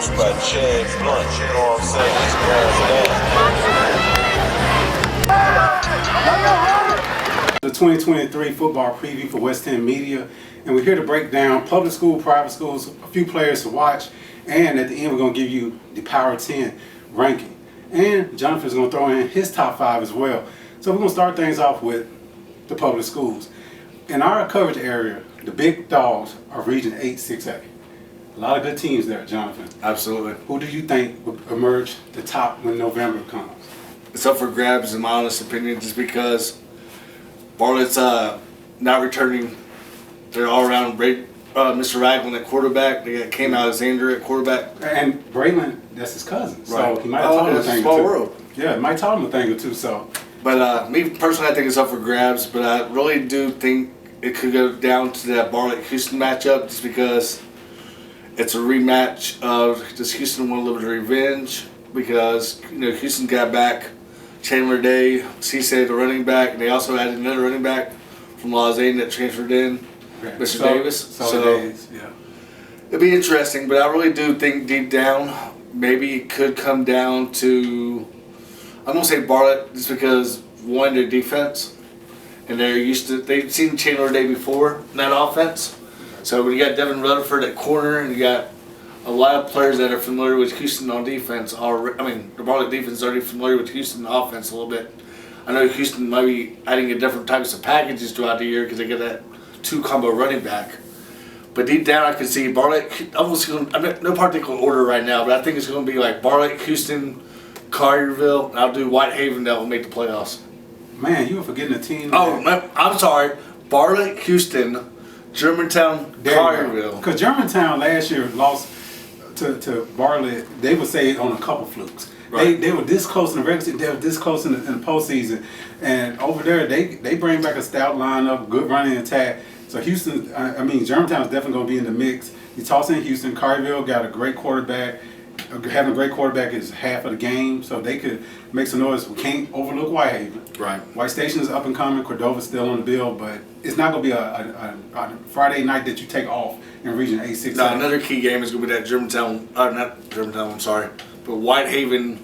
produced by Chad Blunt, you know what I'm saying? It's going down. The 2023 football preview for West End Media, and we're here to break down public school, private schools, a few players to watch, and at the end we're going to give you the Power 10 ranking. And Jonathan's going to throw in his top 5 as well. So we're going to start things off with the public schools. In our coverage area, the big dogs are Region 8, 6A. A lot of good teams there, Jonathan. Absolutely. Who do you think will emerge the top when November comes? It's up for grabs, in my honest opinion, just because Bartlett's not returning their all-around Mr. Ragland at quarterback. They got Cam Alexander at quarterback. And Braylon, that's his cousin. So Right. he might have taught him a thing or two. Small world. Yeah, might taught him a thing or two. So, But me personally, I think it's up for grabs. But I really do think it could go down to that Bartlett-Houston matchup, just because it's a rematch of, does Houston want a little bit of revenge? Because Houston got back Chandler Day, Cisse, the running back, and they also added another running back from Lausanne that transferred in, Mr. Davis. So yeah. It'll be interesting, but I really do think deep down, maybe it could come down to, I'm gonna say Bartlett, just because one, their defense, and they've seen Chandler Day before in that offense. So when you got Devin Rutherford at corner, and you got a lot of players that are familiar with Houston on defense, the Bartlett defense is already familiar with Houston offense a little bit. I know Houston might be adding a different types of packages throughout the year because they get that 2-combo running back. But deep down, I can see Bartlett. I'm no particular order right now, but I think it's going to be like Bartlett, Houston, Collierville, and I'll do Whitehaven that will make the playoffs. Man, you were forgetting a team. I'm sorry. Bartlett, Houston, Germantown, Collierville. Because Germantown last year lost to Bartlett. They would say on a couple flukes. Right. They were this close in the regular season. They were this close in the postseason. And over there, they bring back a stout lineup, good running attack. So Germantown is definitely going to be in the mix. You toss in Houston. Collierville got a great quarterback. Having a great quarterback is half of the game, so they could make some noise. We can't overlook Whitehaven. Right. White Station is up and coming. Cordova's still on the bill, but it's not going to be a Friday night that you take off in Region 8, 6. No, another key game is going to be that but Whitehaven,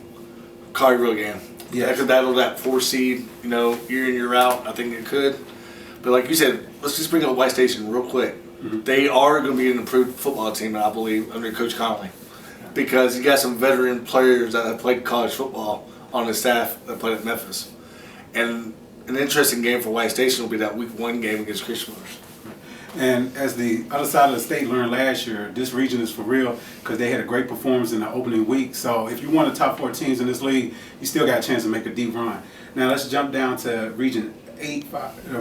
Collierville game. Yeah. That could battle that 4 seed, year in, year out. I think it could. But like you said, let's just bring up White Station real quick. Mm-hmm. They are going to be an improved football team, I believe, under Coach Connolly. Because you got some veteran players that have played college football on the staff that played at Memphis. And an interesting game for White Station will be that Week 1 game against Christianers. And as the other side of the state learned last year, this region is for real because they had a great performance in the opening week. So if you want the top 4 teams in this league, you still got a chance to make a deep run. Now let's jump down to Region 8,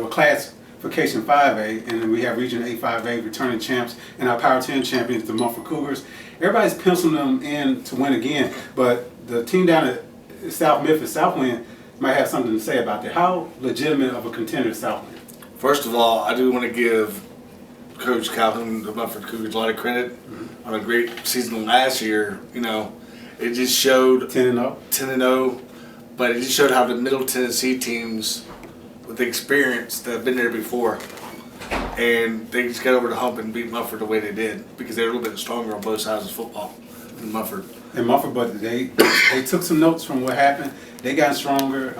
Classification 5A, and then we have Region 8, 5A returning champs and our Power 10 champions, the Mumford Cougars. Everybody's penciling them in to win again, but the team down at South Memphis, Southwind, might have something to say about that. How legitimate of a contender is Southwind? First of all, I do want to give Coach Calhoun, the Mumford Cougars, a lot of credit on a great season last year. It just showed 10-0, but it just showed how the Middle Tennessee teams with the experience that have been there before, and they just got over the hump and beat Mumford the way they did because they were a little bit stronger on both sides of football than Mumford. But they took some notes from what happened. They got stronger.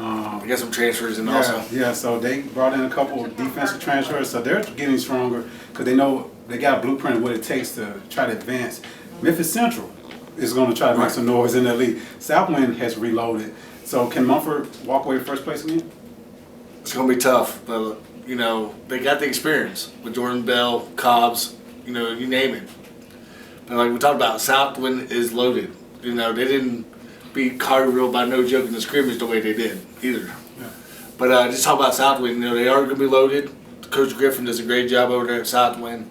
They got some transfers in also. Yeah, so they brought in a couple of defensive transfers, so they're getting stronger because they know they got a blueprint of what it takes to try to advance. Memphis Central is going to try to make some noise in the league. Southwind has reloaded. So can Mumford walk away with first place again? It's going to be tough, but they got the experience with Jordan Bell, Cobbs, you name it. But like we talked about, Southwind is loaded. They didn't beat Collierville by no joke in the scrimmage the way they did either. Yeah. But just talk about Southwind. They are going to be loaded. Coach Griffin does a great job over there at Southwind.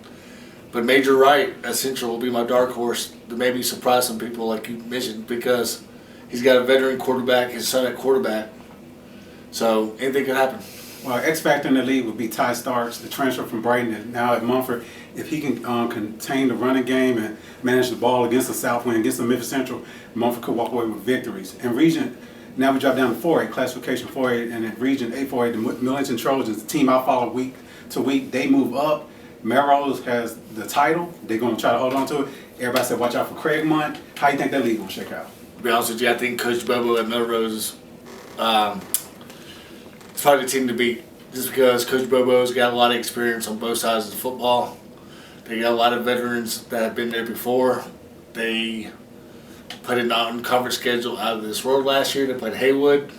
But Major Wright at Central will be my dark horse to maybe surprise some people like you mentioned because he's got a veteran quarterback, his son at quarterback. So anything could happen. Well, X factor in the league would be Ty Starks, the transfer from Brighton, and now at Mumford. If he can contain the running game and manage the ball against the Southwind, against the Memphis Central, Mumford could walk away with victories. And Region, now we drop down to 4A, Classification 4A, and in Region 8, 4A, the Millington Trojans, the team I follow week to week, they move up. Melrose has the title. They're going to try to hold on to it. Everybody said watch out for Craigmont. How you think that league will shake out? To be honest with you, I think Coach Bobo at Melrose it's probably the team to beat. Just because Coach Bobo's got a lot of experience on both sides of the football. They got a lot of veterans that have been there before. They put an non-conference schedule out of this world last year. They played Haywood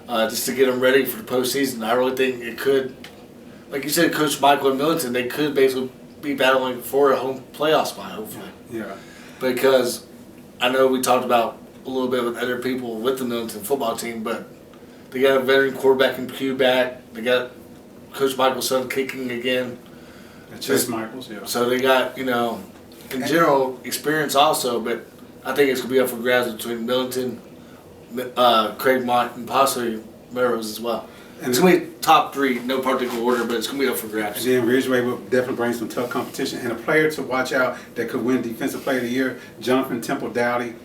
just to get them ready for the postseason. I really think it could, like you said, Coach Michael and Millington, they could basically be battling for a home playoff spot, hopefully. Yeah. Because I know we talked about a little bit with other people with the Millington football team, but they got a veteran quarterback in Q back. They got Coach Michael's son kicking again. Chase Michaels, yeah. So they got, in general, experience also, but I think it's going to be up for grabs between Millington, Craigmont, and possibly Melrose as well. And it's going to be top three, no particular order, but it's going to be up for grabs. And then Ridgeway will definitely bring some tough competition. And a player to watch out that could win Defensive Player of the Year, Jonathan Dowdy.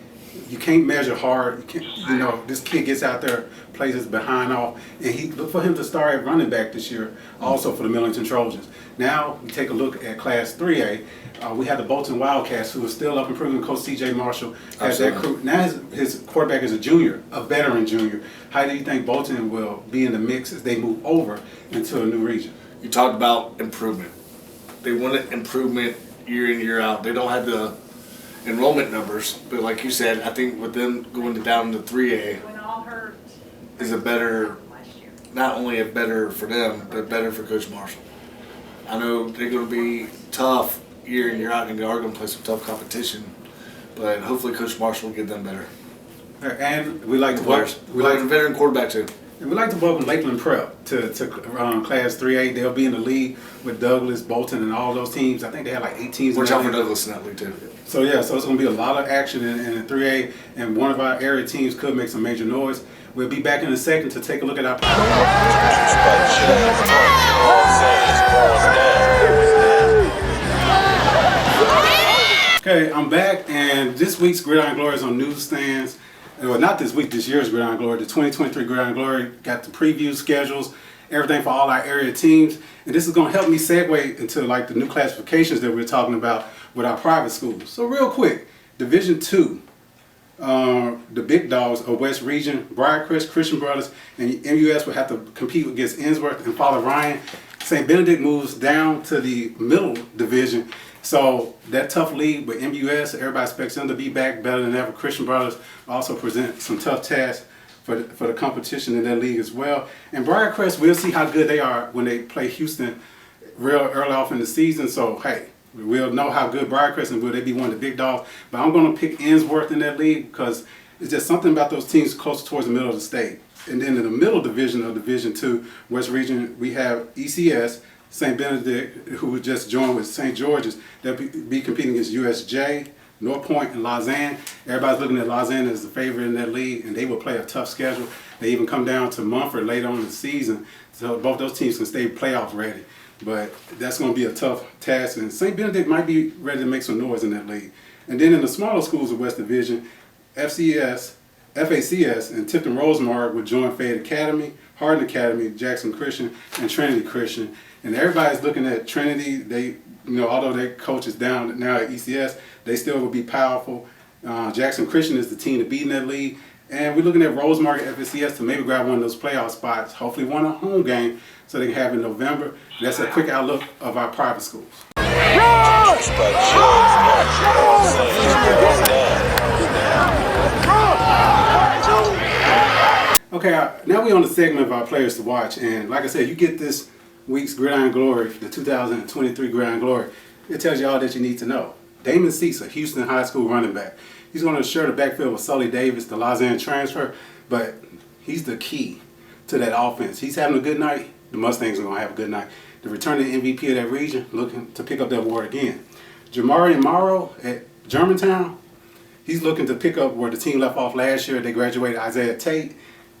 You can't measure hard. You can't, this kid gets out there, plays his behind off, and look for him to start at running back this year, also for the Millington Trojans. Now we take a look at Class 3A. We have the Bolton Wildcats, who are still up and improving. Coach C.J. Marshall has that crew. Now his quarterback is a junior, a veteran junior. How do you think Bolton will be in the mix as they move over into a new region? You talked about improvement. They wanted improvement year in, year out. They don't have the enrollment numbers, but like you said, I think with them going down to 3A is a better, not only a better for them, but better for Coach Marshall. I know they're going to be tough year in, year out, and they are going to play some tough competition, but hopefully Coach Marshall will get them better. And we like to a veteran quarterback too. And we like to welcome Lakeland Prep to Class 3A. They'll be in the league with Douglas, Bolton, and all those teams. I think they have like 8 teams. Watch out for Douglas in that league too. So yeah, so it's going to be a lot of action in 3A, and one of our area teams could make some major noise. We'll be back in a second to take a look at our. Okay, I'm back, and this week's Gridiron Glory is on newsstands. Well, not this week, this year's Gridiron Glory. The 2023 Gridiron Glory got the preview schedules, everything for all our area teams. And this is going to help me segue into like the new classifications that we're talking about with our private schools. So real quick, Division II, the big dogs of West Region, Briarcrest, Christian Brothers, and MUS will have to compete against Innsworth and Father RYNE. St. Benedict moves down to the middle division. So that tough league with MUS, everybody expects them to be back better than ever. Christian Brothers also present some tough tasks for the competition in that league as well. And Briarcrest, we'll see how good they are when they play Houston real early off in the season. So, hey, we'll know how good Briarcrest and will they be one of the big dogs. But I'm going to pick Innsworth in that league because it's just something about those teams closer towards the middle of the state. And then in the middle division of Division II, West Region, we have ECS, St. Benedict, who just joined with St. George's. They'll be competing against USJ, North Point, and Lausanne. Everybody's looking at Lausanne as the favorite in that league, and they will play a tough schedule. They even come down to Mumford later on in the season, so both those teams can stay playoff ready. But that's going to be a tough task, and St. Benedict might be ready to make some noise in that league. And then in the smaller schools of West Division, FACS, and Tipton Rosemar will join Fayette Academy, Hardin Academy, Jackson Christian, and Trinity Christian. And everybody's looking at Trinity. They, although their coach is down now at ECS, they still will be powerful. Jackson Christian is the team to beat in that league. And we're looking at Rosemar at FACS to maybe grab one of those playoff spots, hopefully win a home game so they can have in November. And that's a quick outlook of our private schools. Okay, now we're on the segment of our players to watch. And like I said, you get this week's Gridiron Glory, the 2023 Gridiron Glory. It tells you all that you need to know. Damon Cease, a Houston High School running back. He's going to share the backfield with Sully Davis, the Lausanne transfer, but he's the key to that offense. He's having a good night. The Mustangs are going to have a good night. The returning MVP of that region, looking to pick up that award again. Jamari Morrow at Germantown, he's looking to pick up where the team left off last year. They graduated Isaiah Tate.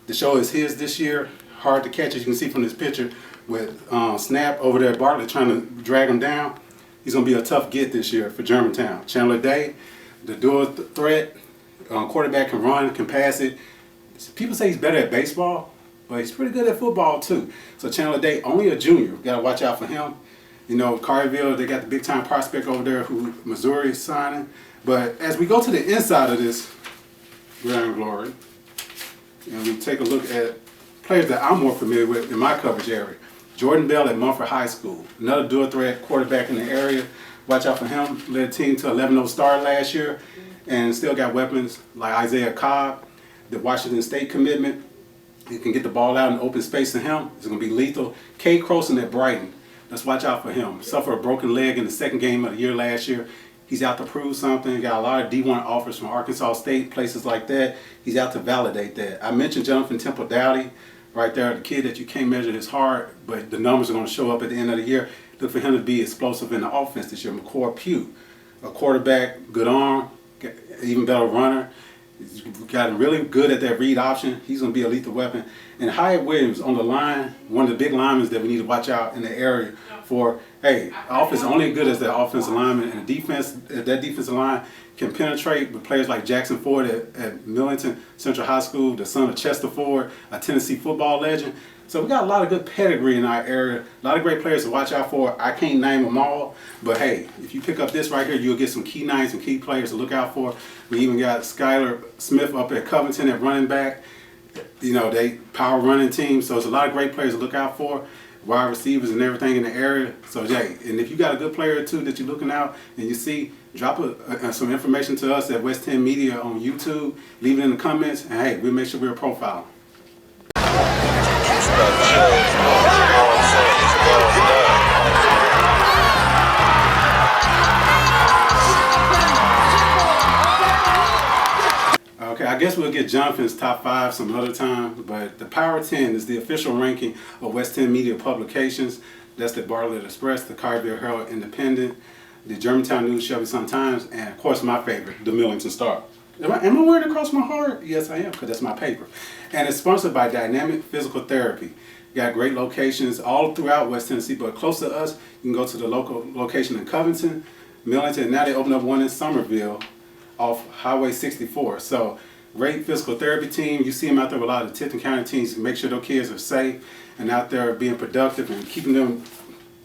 The show is his this year. Hard to catch, as you can see from this picture, with Snap over there at Bartlett trying to drag him down. He's going to be a tough get this year for Germantown. Chandler Day, the dual threat, quarterback, can run, can pass it. People say he's better at baseball, but he's pretty good at football too. So Chandler Day, only a junior. Got to watch out for him. You know, Collierville, they got the big time prospect over there who Missouri is signing. But as we go to the inside of this Gridiron Glory, and we take a look at players that I'm more familiar with in my coverage area. Jordan Bell at Mumford High School, another dual threat quarterback in the area. Watch out for him. Led the team to 11-0 start last year and still got weapons like Isaiah Cobb, the Washington State commitment. You can get the ball out in open space to him. It's going to be lethal. Cade Croson at Brighton. Let's watch out for him. Suffered a broken leg in the second game of the year last year. He's out to prove something. Got a lot of D1 offers from Arkansas State, places like that. He's out to validate that. I mentioned Jonathan Temple Dowdy right there, the kid that you can't measure his heart, but the numbers are going to show up at the end of the year. Look for him to be explosive in the offense this year. McCord Pugh, a quarterback, good arm, even better runner. He's gotten really good at that read option. He's going to be a lethal weapon. And Hyatt Williams on the line, one of the big linemen that we need to watch out in the area for. Hey, offense only as good as that offensive lineman, and the defense, that defensive line can penetrate with players like Jackson Ford at Millington Central High School, the son of Chester Ford, a Tennessee football legend. So we got a lot of good pedigree in our area, a lot of great players to watch out for. I can't name them all, but hey, if you pick up this right here, you'll get some key names and key players to look out for. We even got Skylar Smith up at Covington at running back. You know, they power running team, so it's a lot of great players to look out for. Wide receivers and everything in the area. So Jay, and if you got a good player or two that you're looking out and you see, drop some information to us at West 10 Media on YouTube. Leave it in the comments, and hey, we'll make sure we're profiling. Okay, I guess we'll get Jonathan's top 5 some other time, but the Power 10 is the official ranking of West 10 Media publications. That's the Bartlett Express, the Collierville Herald-Independent, the Germantown News, Shelby Sun-Times, and of course my favorite, the Millington Star. Am I wearing it across my heart? Yes, I am, because that's my paper. And it's sponsored by Dynamic Physical Therapy. Got great locations all throughout West Tennessee, but close to us, you can go to the local location in Covington, Millington, and now they open up one in Somerville off Highway 64. So great physical therapy team. You see them out there with a lot of Tipton County teams to make sure their kids are safe and out there being productive and keeping them,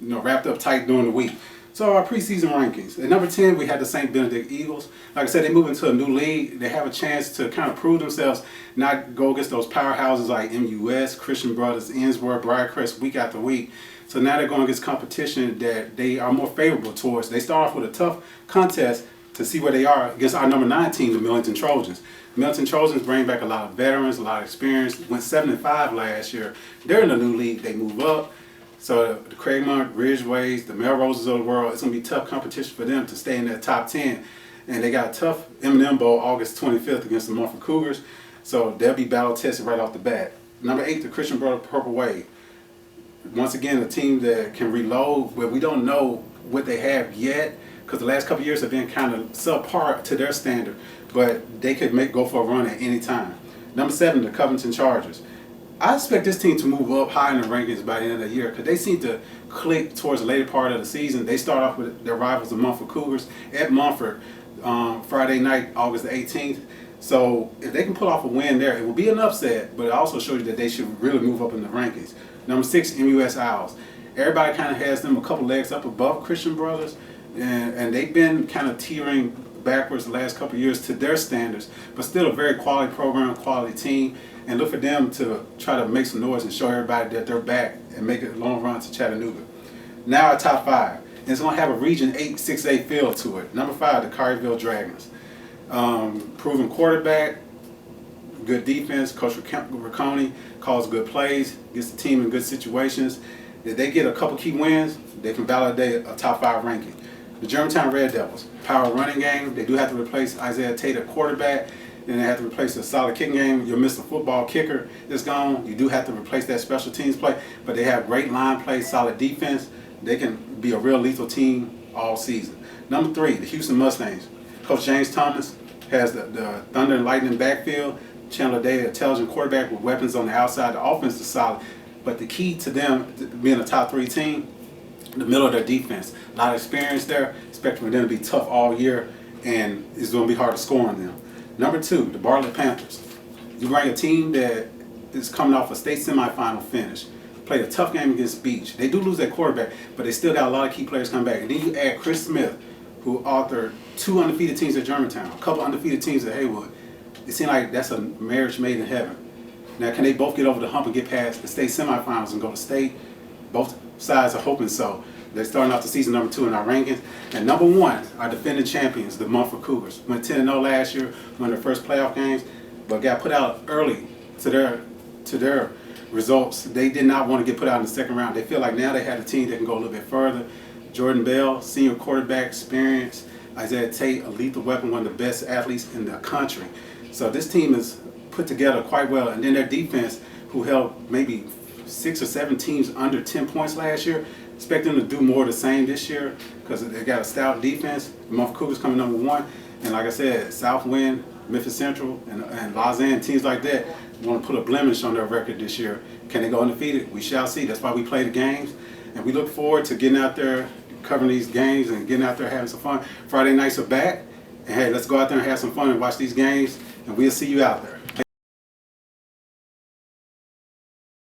you know, wrapped up tight during the week. So our preseason rankings. At number 10, we had the St. Benedict Eagles. Like I said, they move into a new league. They have a chance to kind of prove themselves, not go against those powerhouses like MUS, Christian Brothers, Innsborough, Briarcrest week after week. So now they're going against competition that they are more favorable towards. They start off with a tough contest to see where they are against our number 9 team, the Millington Trojans. Millington Trojans bring back a lot of veterans, a lot of experience. Went 7-5 last year. They're in the new league. They move up. So the Craigmont, Ridgeways, the Melroses of the world, it's going to be tough competition for them to stay in that top 10. And they got a tough M&M Bowl August 25th against the Mumford Cougars. So they'll be battle tested right off the bat. Number 8, the Christian Brother Purple Wave. Once again, a team that can reload, where we don't know what they have yet, because the last couple of years have been kind of subpar to their standard, but they could go for a run at any time. Number 7, the Covington Chargers. I expect this team to move up high in the rankings by the end of the year, because they seem to click towards the later part of the season. They start off with their rivals, the Mumford Cougars, at Mumford Friday night, August the 18th. So if they can pull off a win there, it will be an upset, but it also shows you that they should really move up in the rankings. Number 6, MUS Owls. Everybody kind of has them a couple legs up above Christian Brothers, and they've been kind of teetering backwards the last couple of years to their standards, but still a very quality program, quality team, and look for them to try to make some noise and show everybody that they're back and make it a long run to Chattanooga. Now our top 5. And it's going to have a Region 8 6A feel to it. Number 5, the Collierville Dragons. Proven quarterback, good defense. Coach Riccone calls good plays, gets the team in good situations. If they get a couple key wins, they can validate a top 5 ranking. The Germantown Red Devils, power running game. They do have to replace Isaiah Tate at quarterback. Then they have to replace a solid kicking game. Your Mr. Football kicker is gone. You do have to replace that special teams play, but they have great line play, solid defense. They can be a real lethal team all season. Number 3, the Houston Mustangs. Coach James Thomas has the Thunder and Lightning backfield. Chandler Day, intelligent quarterback with weapons on the outside. The offense is solid, but the key to them being a top 3 team, the middle of their defense. A lot of experience there. Expect for them to be tough all year, and it's going to be hard to score on them. Number 2, the Bartlett Panthers. You bring a team that is coming off a state semifinal finish. played a tough game against Beach. They do lose their quarterback, but they still got a lot of key players coming back. And then you add Chris Smith, who authored 2 undefeated teams at Germantown, a couple undefeated teams at Haywood. It seems like that's a marriage made in heaven. Now, can they both get over the hump and get past the state semifinals and go to state? Both sides are hoping so. They're starting off the season number 2 in our rankings. And number 1, our defending champions, the Mumford Cougars. Went 10-0 last year, won their first playoff games, but got put out early to their results. They did not want to get put out in the second round. They feel like now they had a team that can go a little bit further. Jordan Bell, senior quarterback experience. Isaiah Tate, a lethal weapon, one of the best athletes in the country. So this team is put together quite well. And then their defense, who held maybe 6 or 7 teams under 10 points last year, expect them to do more of the same this year because they got a stout defense. The Mumford Cougars coming number 1. And like I said, Southwind, Memphis Central, and Lausanne, teams like that want to put a blemish on their record this year. Can they go undefeated? We shall see. That's why we play the games. And we look forward to getting out there, covering these games and getting out there having some fun. Friday nights are back. And hey, let's go out there and have some fun and watch these games. And we'll see you out there.